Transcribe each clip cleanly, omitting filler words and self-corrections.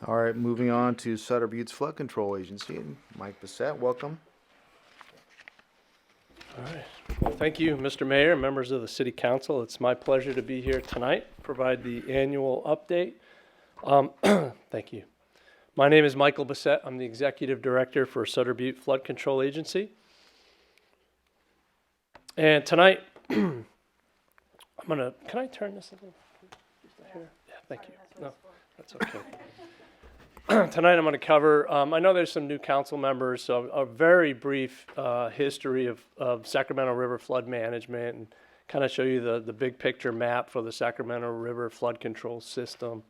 All right, moving on to Sutter Butte's Flood Control Agency. Mike Bissett, welcome. All right. Well, thank you, Mr. Mayor, members of the City Council. It's my pleasure to be here tonight, provide the annual update. Thank you. My name is Michael Bissett. I'm the Executive Director for Sutter Butte Flood Control Agency. And tonight, can I turn this a little? Here? Yeah, thank you. No, that's okay. Tonight I'm going to cover, I know there's some new council members, so a very brief history of Sacramento River flood management and kind of show you the big picture map for the Sacramento River flood control system.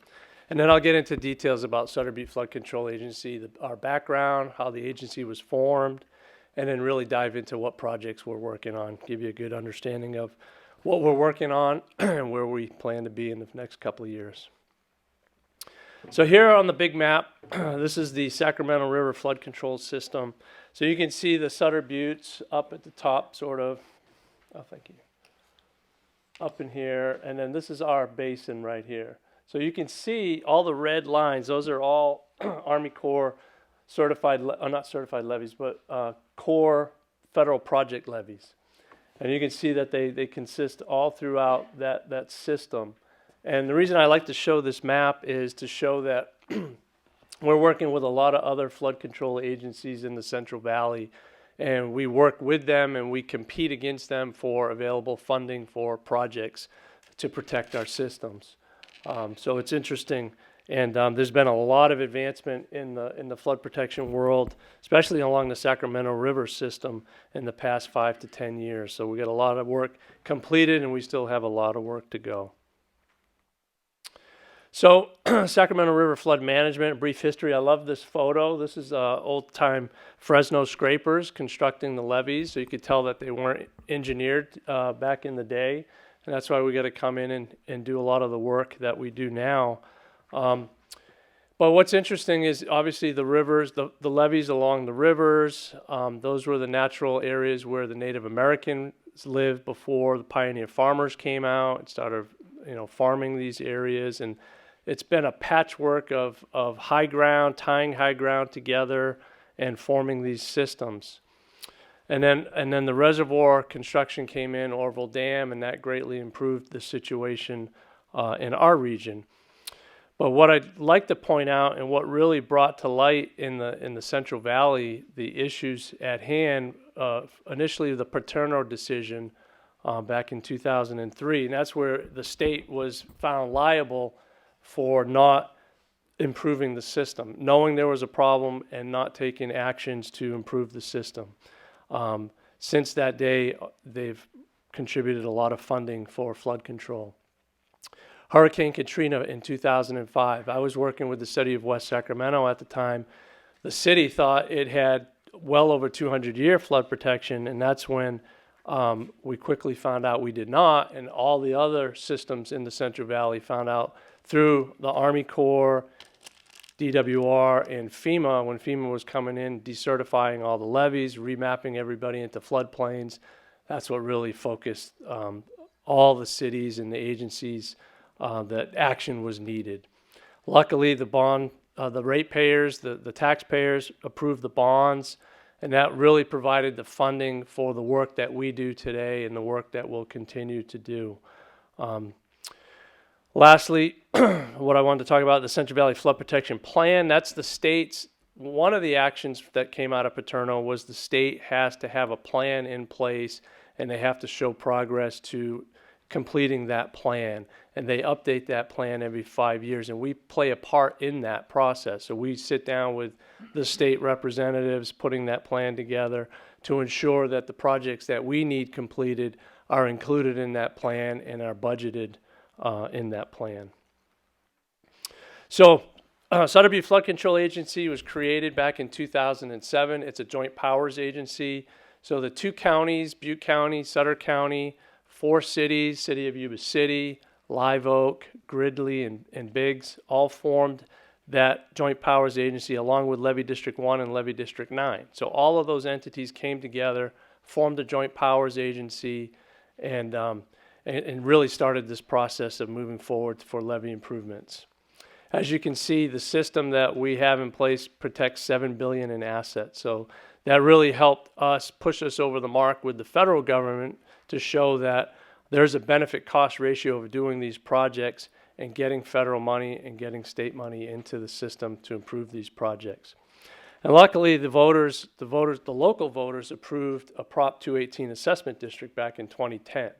And then I'll get into details about Sutter Butte Flood Control Agency, our background, how the agency was formed, and then really dive into what projects we're working on, give you a good understanding of what we're working on and where we plan to be in the next couple of years. So here on the big map, this is the Sacramento River Flood Control System. So you can see the Sutter Buttes up at the top, sort of. Oh, thank you. Up in here, and then this is our basin right here. So you can see all the red lines. Those are all Army Corps certified, not certified levees, but Corps federal project levees. And you can see that they consist all throughout that system. And the reason I like to show this map is to show that we're working with a lot of other flood control agencies in the Central Valley, and we work with them and we compete against them for available funding for projects to protect our systems. So it's interesting, and there's been a lot of advancement in the flood protection world, especially along the Sacramento River system in the past 5 to 10 years. So we got a lot of work completed, and we still have a lot of work to go. So Sacramento River flood management, brief history. I love this photo. This is old-time Fresno scrapers constructing the levees. So you could tell that they weren't engineered back in the day. And that's why we got to come in and do a lot of the work that we do now. But what's interesting is obviously the rivers, the levees along the rivers. Those were the natural areas where the Native Americans lived before the pioneer farmers came out and started, farming these areas. And it's been a patchwork of high ground, tying high ground together and forming these systems. And then the reservoir construction came in, Orville Dam, and that greatly improved the situation in our region. But what I'd like to point out and what really brought to light in the Central Valley the issues at hand, initially the Paterno decision back in 2003, and that's where the state was found liable for not improving the system, knowing there was a problem and not taking actions to improve the system. Since that day, they've contributed a lot of funding for flood control. Hurricane Katrina in 2005, I was working with the city of West Sacramento at the time. The city thought it had well over 200-year flood protection, and that's when we quickly found out we did not, and all the other systems in the Central Valley found out through the Army Corps, DWR, and FEMA, when FEMA was coming in, decertifying all the levees, remapping everybody into floodplains. That's what really focused all the cities and the agencies that action was needed. Luckily, the ratepayers, the taxpayers approved the bonds, and that really provided the funding for the work that we do today and the work that we'll continue to do. Lastly, what I wanted to talk about, the Central Valley Flood Protection Plan. That's the state's, one of the actions that came out of Paterno was the state has to have a plan in place and they have to show progress to completing that plan. And they update that plan every 5 years, and we play a part in that process. So we sit down with the state representatives putting that plan together to ensure that the projects that we need completed are included in that plan and are budgeted in that plan. So Sutter Butte Flood Control Agency was created back in 2007. It's a joint powers agency. So the two counties, Butte County, Sutter County, 4 cities, city of Yuba City, Live Oak, Gridley, and Biggs, all formed that joint powers agency along with Levee District 1 and Levee District 9. So all of those entities came together, formed a joint powers agency, and really started this process of moving forward for levee improvements. As you can see, the system that we have in place protects $7 billion in assets. So that really helped us push us over the mark with the federal government to show that there's a benefit cost ratio of doing these projects and getting federal money and getting state money into the system to improve these projects. And luckily, the local voters approved a Prop 218 assessment district back in 2010.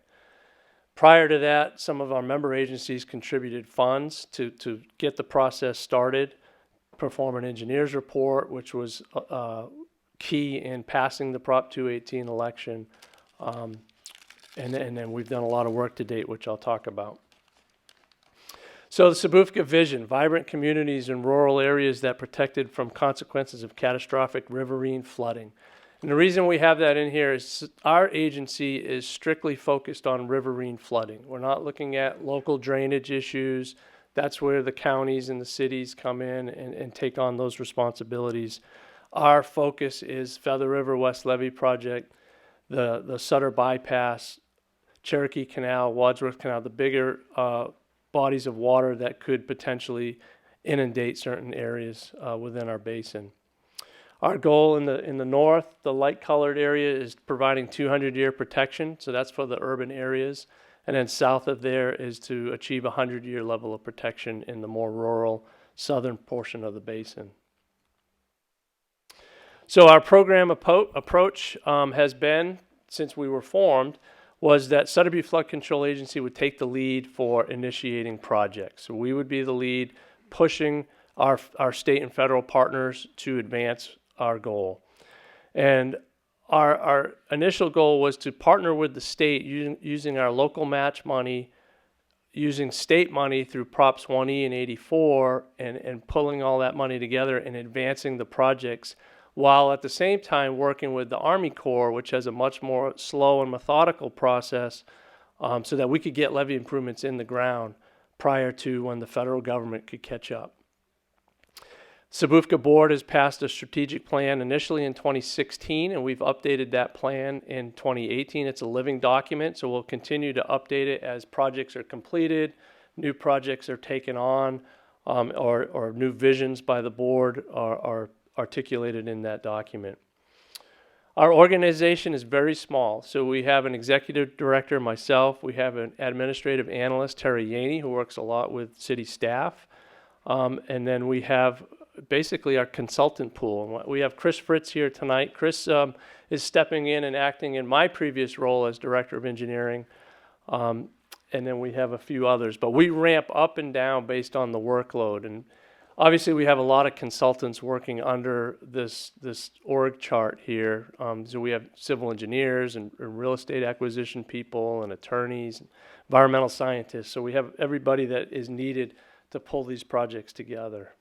Prior to that, some of our member agencies contributed funds to get the process started, perform an engineer's report, which was key in passing the Prop 218 election. And then we've done a lot of work to date, which I'll talk about. So the SBFCA vision, vibrant communities in rural areas that protected from consequences of catastrophic riverine flooding. And the reason we have that in here is our agency is strictly focused on riverine flooding. We're not looking at local drainage issues. That's where the counties and the cities come in and take on those responsibilities. Our focus is Feather River West Levee Project, the Sutter Bypass, Cherokee Canal, Wadsworth Canal, the bigger bodies of water that could potentially inundate certain areas within our basin. Our goal in the north, the light colored area, is providing 200-year protection, so that's for the urban areas. And then south of there is to achieve a 100-year level of protection in the more rural southern portion of the basin. So our program approach has been, since we were formed, was that Sutter Butte Flood Control Agency would take the lead for initiating projects. So we would be the lead pushing our state and federal partners to advance our goal. And our initial goal was to partner with the state using our local match money, using state money through Props 1E and 84, and pulling all that money together and advancing the projects, while at the same time working with the Army Corps, which has a much more slow and methodical process, so that we could get levee improvements in the ground prior to when the federal government could catch up. SBFCA board has passed a strategic plan initially in 2016, and we've updated that plan in 2018. It's a living document, so we'll continue to update it as projects are completed, new projects are taken on, or new visions by the board are articulated in that document. Our organization is very small, so we have an executive director, myself. We have an administrative analyst, Terry Yaney, who works a lot with city staff. And then we have basically our consultant pool. We have Chris Fritz here tonight. Chris is stepping in and acting in my previous role as director of engineering. And then we have a few others. But we ramp up and down based on the workload. And obviously, we have a lot of consultants working under this org chart here. So we have civil engineers and real estate acquisition people and attorneys, and environmental scientists. So we have everybody that is needed to pull these projects together.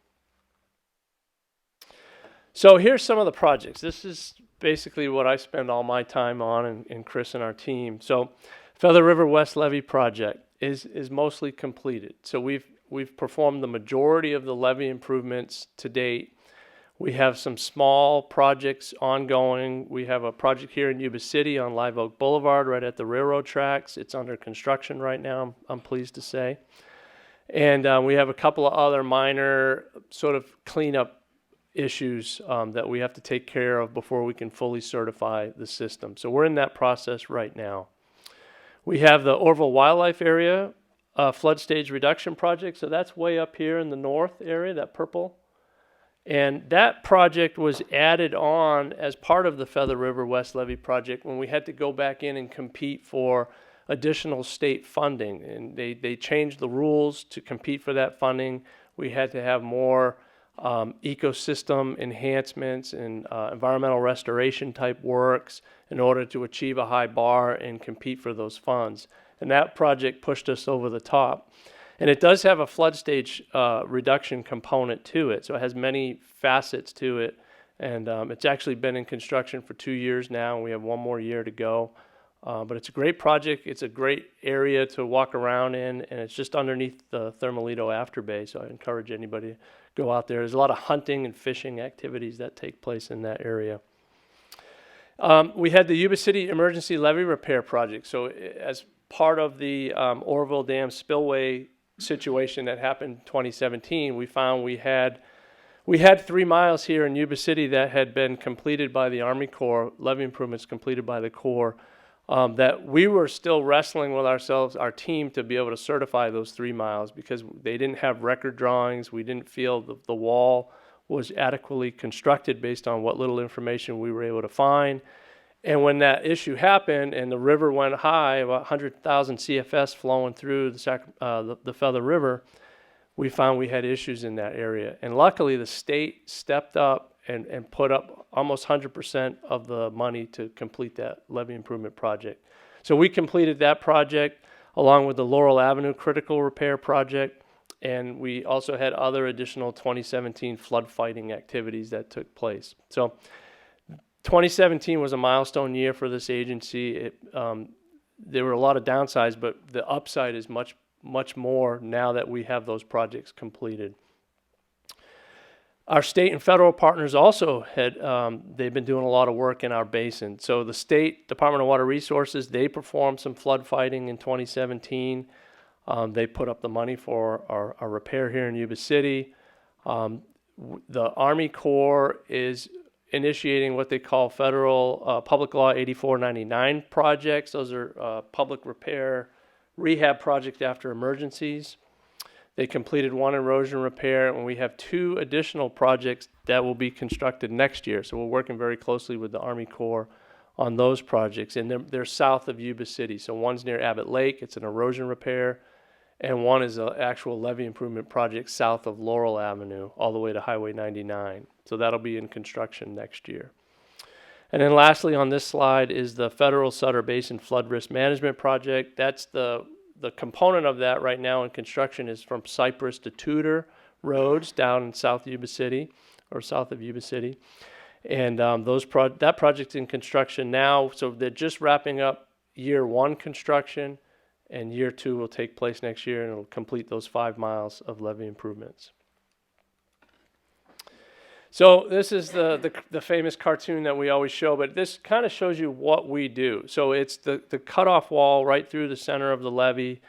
So here's some of the projects. This is basically what I spend all my time on, and Chris and our team. So Feather River West Levee Project is mostly completed. So we've performed the majority of the levee improvements to date. We have some small projects ongoing. We have a project here in Yuba City on Live Oak Boulevard right at the railroad tracks. It's under construction right now, I'm pleased to say. And we have a couple of other minor sort of cleanup issues that we have to take care of before we can fully certify the system. So we're in that process right now. We have the Orville Wildlife Area flood stage reduction project. So that's way up here in the north area, that purple. And that project was added on as part of the Feather River West Levee project when we had to go back in and compete for additional state funding. And they changed the rules to compete for that funding. We had to have more ecosystem enhancements and environmental restoration type works in order to achieve a high bar and compete for those funds. And that project pushed us over the top. And it does have a flood stage reduction component to it. So it has many facets to it. And it's actually been in construction for 2 years now, and we have one more year to go. But it's a great project. It's a great area to walk around in, and it's just underneath the Thermalito Afterbay. So I encourage anybody to go out there. There's a lot of hunting and fishing activities that take place in that area. We had the Yuba City Emergency Levee Repair Project. So as part of the Orville Dam spillway situation that happened in 2017, we found we had 3 miles here in Yuba City that had been completed by the Army Corps, levee improvements completed by the Corps, that we were still wrestling with ourselves, our team, to be able to certify those 3 miles because they didn't have record drawings. We didn't feel the wall was adequately constructed based on what little information we were able to find. And when that issue happened and the river went high, about 100,000 CFS flowing through the Feather River, we found we had issues in that area. And luckily, the state stepped up and put up almost 100% of the money to complete that levee improvement project. So we completed that project along with the Laurel Avenue critical repair project. And we also had other additional 2017 flood fighting activities that took place. So 2017 was a milestone year for this agency. There were a lot of downsides, but the upside is much more now that we have those projects completed. Our state and federal partners also they've been doing a lot of work in our basin. So the State Department of Water Resources, they performed some flood fighting in 2017. They put up the money for our repair here in Yuba City. The Army Corps is initiating what they call federal Public Law 8499 projects. Those are public repair rehab projects after emergencies. They completed one erosion repair, and we have 2 additional projects that will be constructed next year. So we're working very closely with the Army Corps on those projects, and they're south of Yuba City. So one's near Abbott Lake, it's an erosion repair, and one is an actual levee improvement project south of Laurel Avenue all the way to Highway 99. So that'll be in construction next year. And then lastly on this slide is the Federal Sutter Basin Flood Risk Management Project. That's the component of that right now in construction is from Cypress to Tudor roads down in South Yuba City, or south of Yuba City. And that project's in construction now, so they're just wrapping up year 1 construction, and year 2 will take place next year, and it'll complete those 5 miles of levee improvements. So this is the famous cartoon that we always show, but this kind of shows you what we do. So it's the cutoff wall right through the center of the levee.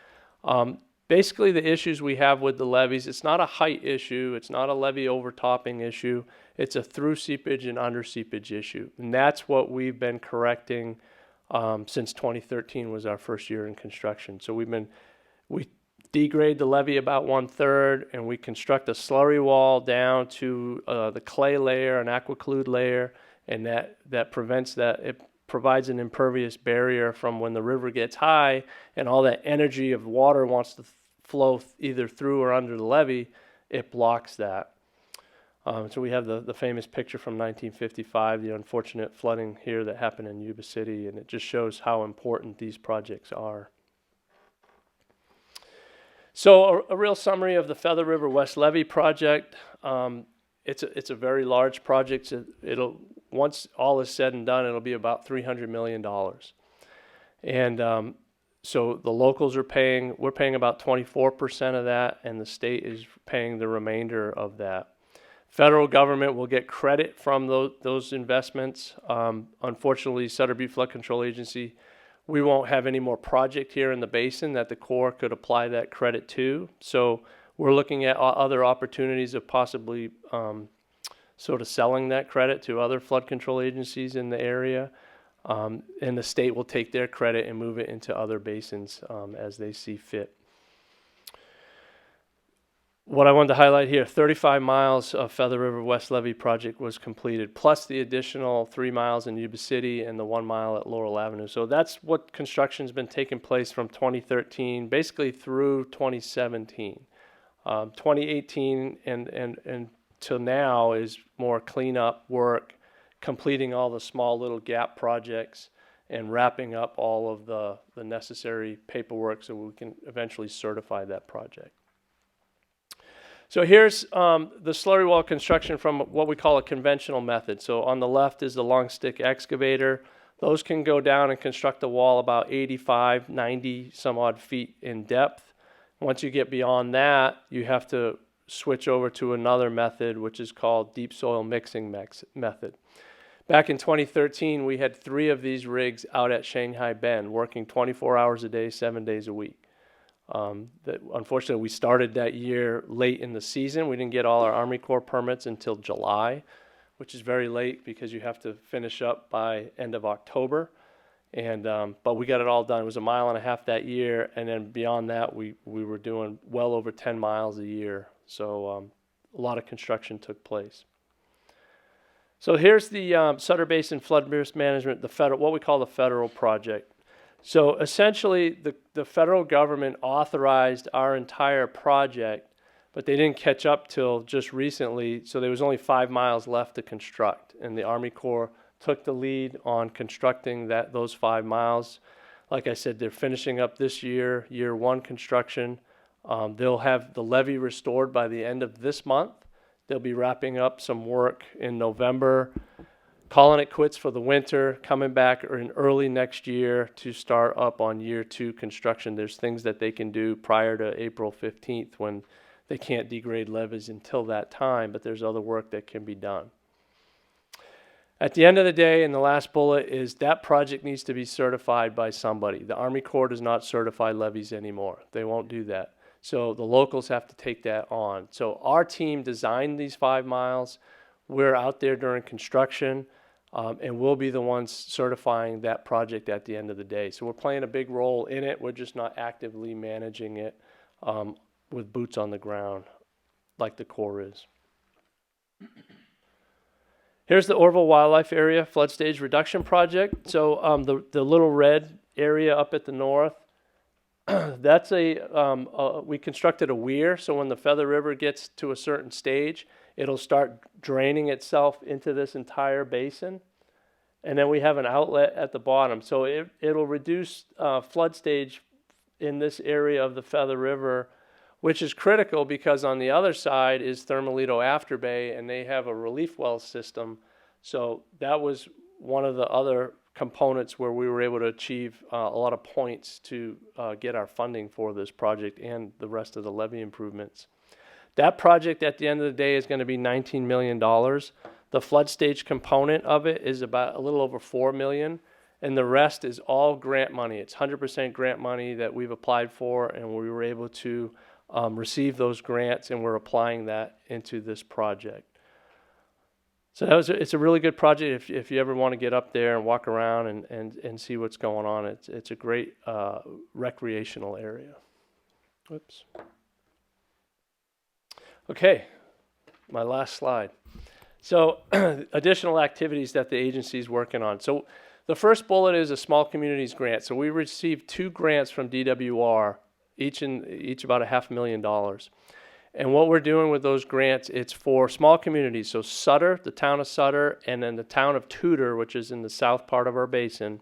Basically, the issues we have with the levees, it's not a height issue, it's not a levee overtopping issue, it's a through seepage and under seepage issue. And that's what we've been correcting since 2013 was our first year in construction. So we degrade the levee about 1/3, and we construct a slurry wall down to the clay layer, an aquiclude layer, and that prevents that. It provides an impervious barrier from when the river gets high and all that energy of water wants to flow either through or under the levee. It blocks that. So we have the famous picture from 1955, the unfortunate flooding here that happened in Yuba City, and it just shows how important these projects are. So a real summary of the Feather River West Levee project. It's a very large project. Once all is said and done, it'll be about $300 million. And so the locals we're paying about 24% of that, and the state is paying the remainder of that. Federal government will get credit from those investments. Unfortunately, Sutter Butte Flood Control Agency, we won't have any more project here in the basin that the Corps could apply that credit to. So we're looking at other opportunities of possibly sort of selling that credit to other flood control agencies in the area. And the state will take their credit and move it into other basins as they see fit. What I wanted to highlight here, 35 miles of Feather River West Levee project was completed, plus the additional 3 miles in Yuba City and the 1 mile at Laurel Avenue. So that's what construction's been taking place from 2013, basically through 2017. 2018 and till now is more cleanup work, completing all the small little gap projects and wrapping up all of the necessary paperwork so we can eventually certify that project. So here's the slurry wall construction from what we call a conventional method. So on the left is the long stick excavator. Those can go down and construct a wall about 85, 90 some odd feet in depth. Once you get beyond that, you have to switch over to another method, which is called deep soil mixing method. Back in 2013, we had 3 of these rigs out at Shanghai Bend, working 24 hours a day, 7 days a week. That unfortunately we started that year late in the season. We didn't get all our Army Corps permits until July, which is very late because you have to finish up by end of October. And but we got it all done. It was 1.5 miles that year, and then beyond that, we were doing well over 10 miles a year. So a lot of construction took place. So here's the Sutter Basin Flood Risk Management, the federal, what we call the federal project. So essentially, the federal government authorized our entire project, but they didn't catch up till just recently. So there was only 5 miles left to construct, and the Army Corps took the lead on constructing those 5 miles. Like I said, they're finishing up this year, year 1 construction. They'll have the levee restored by the end of this month. They'll be wrapping up some work in November, calling it quits for the winter, coming back in early next year to start up on year 2 construction. There's things that they can do prior to April 15th when they can't degrade levees until that time, but there's other work that can be done. At the end of the day, and the last bullet is that project needs to be certified by somebody. The Army Corps does not certify levees anymore. They won't do that. So the locals have to take that on. So our team designed these 5 miles. We're out there during construction, and we'll be the ones certifying that project at the end of the day. So we're playing a big role in it. We're just not actively managing it with boots on the ground like the Corps is. Here's the Orville Wildlife Area Flood Stage Reduction Project. So the little red area up at the north, that's we constructed a weir. So when the Feather River gets to a certain stage, it'll start draining itself into this entire basin. And then we have an outlet at the bottom. So it'll reduce flood stage in this area of the Feather River, which is critical because on the other side is Thermalito Afterbay, and they have a relief well system. So that was one of the other components where we were able to achieve a lot of points to get our funding for this project and the rest of the levee improvements. That project at the end of the day is going to be $19 million. The flood stage component of it is about a little over $4 million, and the rest is all grant money. It's 100% grant money that we've applied for, and we were able to receive those grants, and we're applying that into this project. So it's a really good project if you ever want to get up there and walk around and see what's going on. It's a great recreational area. Whoops. Okay, my last slide. So additional activities that the agency is working on. So the first bullet is a small communities grant. So we received 2 grants from DWR, each about $500,000. And what we're doing with those grants, it's for small communities. So Sutter, the town of Sutter, and then the town of Tudor, which is in the south part of our basin.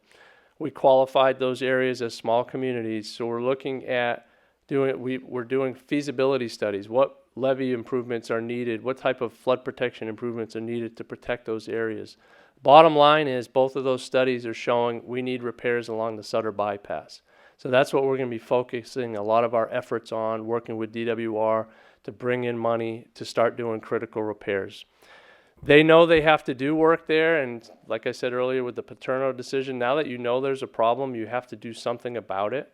We qualified those areas as small communities. So we're looking at we're doing feasibility studies. What levee improvements are needed? What type of flood protection improvements are needed to protect those areas? Bottom line is both of those studies are showing we need repairs along the Sutter bypass. So that's what we're going to be focusing a lot of our efforts on, working with DWR to bring in money to start doing critical repairs. They know they have to do work there, and like I said earlier with the Paterno decision, now that you know there's a problem, you have to do something about it.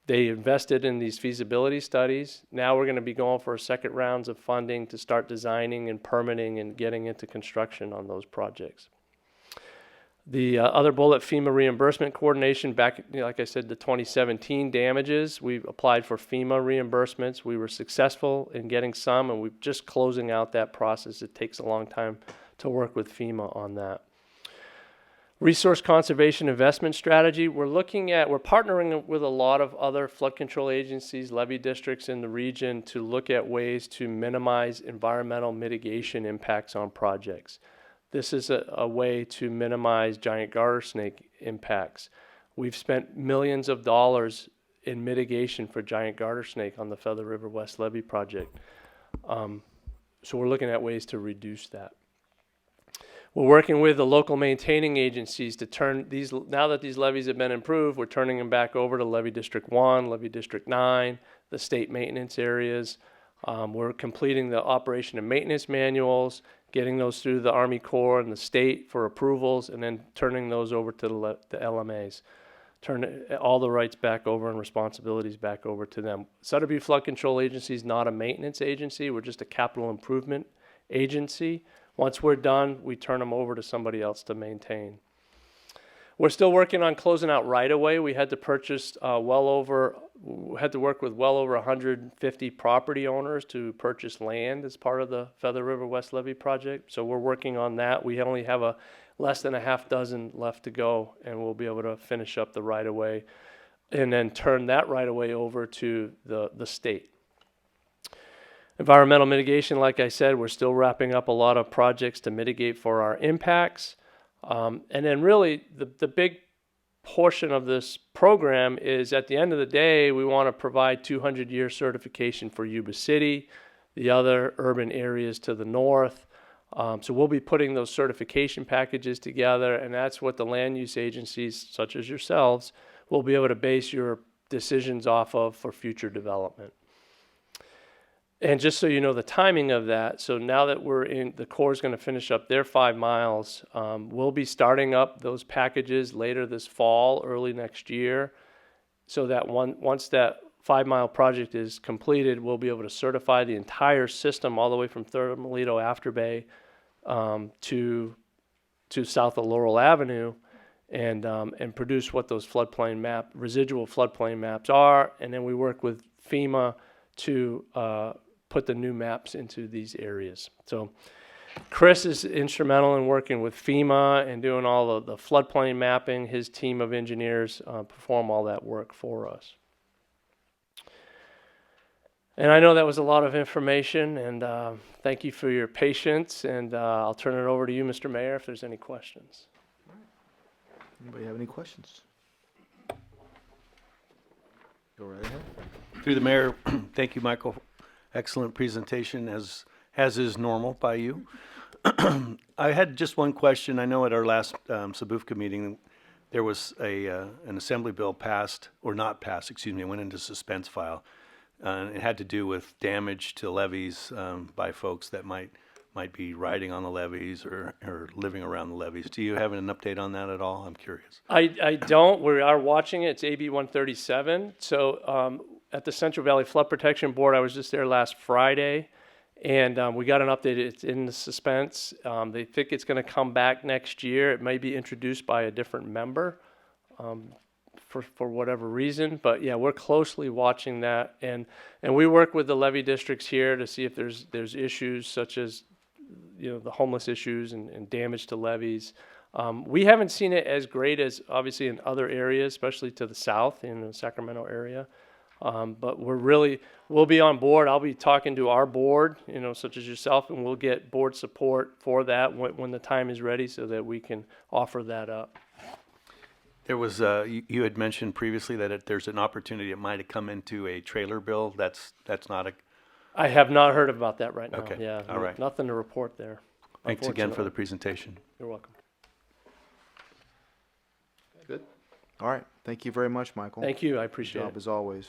They invested in these feasibility studies. Now we're going to be going for a second rounds of funding to start designing and permitting and getting into construction on those projects. The other bullet, FEMA reimbursement coordination. Back, like I said, the 2017 damages, we applied for FEMA reimbursements. We were successful in getting some, and we're just closing out that process. It takes a long time to work with FEMA on that. Resource conservation investment strategy. We're partnering with a lot of other flood control agencies, levee districts in the region to look at ways to minimize environmental mitigation impacts on projects. This is a way to minimize giant garter snake impacts. We've spent millions of dollars in mitigation for giant garter snake on the Feather River West Levee project. So we're looking at ways to reduce that. We're working with the local maintaining agencies to turn these, now that these levees have been improved, we're turning them back over to Levee District 1, Levee District 9, the state maintenance areas. We're completing the operation and maintenance manuals, getting those through the Army Corps and the state for approvals, and then turning those over to the LMAs. turn all the rights back over and responsibilities back over to them. Sutter Butte Flood Control Agency is not a maintenance agency. We're just a capital improvement agency. Once we're done, we turn them over to somebody else to maintain. We're still working on closing out right away. We had to purchase had to work with well over 150 property owners to purchase land as part of the Feather River West Levee project. So we're working on that. We only have less than a half dozen left to go, and we'll be able to finish up the right of way and then turn that right of way over to the state. Environmental mitigation, like I said, we're still wrapping up a lot of projects to mitigate for our impacts. And then really the big portion of this program is, at the end of the day, we want to provide 200-year certification for Yuba City, the other urban areas to the north. So we'll be putting those certification packages together, and that's what the land use agencies, such as yourselves, will be able to base your decisions off of for future development. And just so you know the timing of that, so now that the Corps is going to finish up their 5 miles, we'll be starting up those packages later this fall, early next year, so that once that 5-mile project is completed, we'll be able to certify the entire system all the way from Thermalito Afterbay to south of Laurel Avenue, and produce what those residual floodplain maps are, and then we work with FEMA to put the new maps into these areas. So Chris is instrumental in working with FEMA and doing all of the floodplain mapping. His team of engineers perform all that work for us. And I know that was a lot of information, and thank you for your patience, and I'll turn it over to you, Mr. Mayor, if there's any questions. Anybody have any questions? Go right ahead. Through the mayor, thank you, Michael. Excellent presentation, as is normal by you. I had just one question. I know at our last SBFCA meeting, there was an assembly bill passed, or not passed, excuse me, it went into suspense file. It had to do with damage to levees by folks that might be riding on the levees or living around the levees. Do you have an update on that at all? I'm curious. I don't. We are watching it. It's AB 137. So at the Central Valley Flood Protection Board, I was just there last Friday, and we got an update. It's in the suspense. They think it's going to come back next year. It may be introduced by a different member for whatever reason. But yeah, we're closely watching that, and we work with the levee districts here to see if there's issues such as the homeless issues and damage to levees. We haven't seen it as great as obviously in other areas, especially to the south in the Sacramento area. But we'll be on board. I'll be talking to our board, such as yourself, and we'll get board support for that when the time is ready so that we can offer that up. There was, you had mentioned previously that there's an opportunity it might have come into a trailer bill. That's not a... I have not heard about that right now. Okay. Yeah. All right. Nothing to report there. Thanks again for the presentation. You're welcome. Good. All right. Thank you very much, Michael. Thank you. I Good appreciate job it. as always.